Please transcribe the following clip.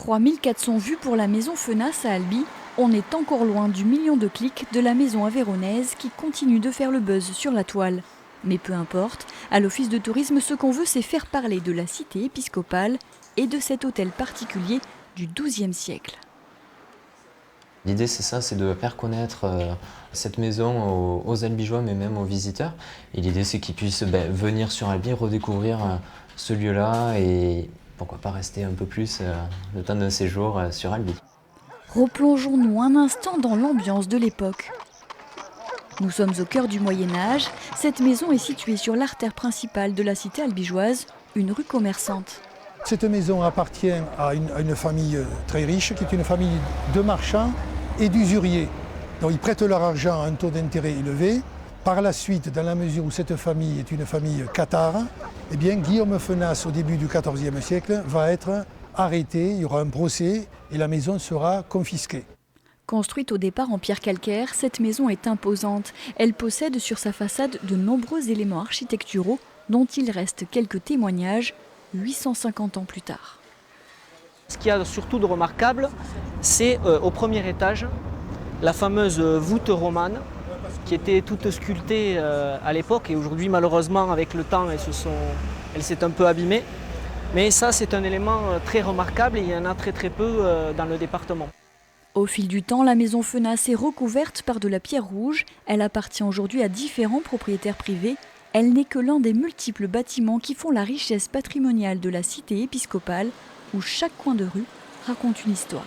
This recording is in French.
3400 vues pour la maison Fenas à Albi. On est encore loin du million de clics de la maison avéronaise qui continue de faire le buzz sur la toile. Mais peu importe, à l'office de tourisme, ce qu'on veut, c'est faire parler de la cité épiscopale et de cet hôtel particulier du XIIe siècle. L'idée, c'est ça, c'est de faire connaître cette maison aux Albigeois, mais même aux visiteurs. Et l'idée, c'est qu'ils puissent venir sur Albi, redécouvrir ce lieu-là et pourquoi pas rester un peu plus le temps d'un séjour sur Albi. Replongeons-nous un instant dans l'ambiance de l'époque. Nous sommes au cœur du Moyen-Âge. Cette maison est située sur l'artère principale de la cité albigeoise, une rue commerçante. Cette maison appartient à une famille très riche, qui est une famille de marchands et d'usuriers. Donc ils prêtent leur argent à un taux d'intérêt élevé. Par la suite, dans la mesure où cette famille est une famille cathare, eh bien, Guillaume Fenas, au début du XIVe siècle, va être arrêté, il y aura un procès et la maison sera confisquée. Construite au départ en pierre calcaire, cette maison est imposante. Elle possède sur sa façade de nombreux éléments architecturaux dont il reste quelques témoignages 850 ans plus tard. Ce qu'il y a surtout de remarquable, c'est au premier étage, la fameuse voûte romane qui était toute sculptée à l'époque et aujourd'hui malheureusement avec le temps elle s'est un peu abîmée. Mais ça c'est un élément très remarquable et il y en a très peu dans le département. Au fil du temps, la maison Fenas est recouverte par de la pierre rouge. Elle appartient aujourd'hui à différents propriétaires privés. Elle n'est que l'un des multiples bâtiments qui font la richesse patrimoniale de la cité épiscopale, où chaque coin de rue raconte une histoire.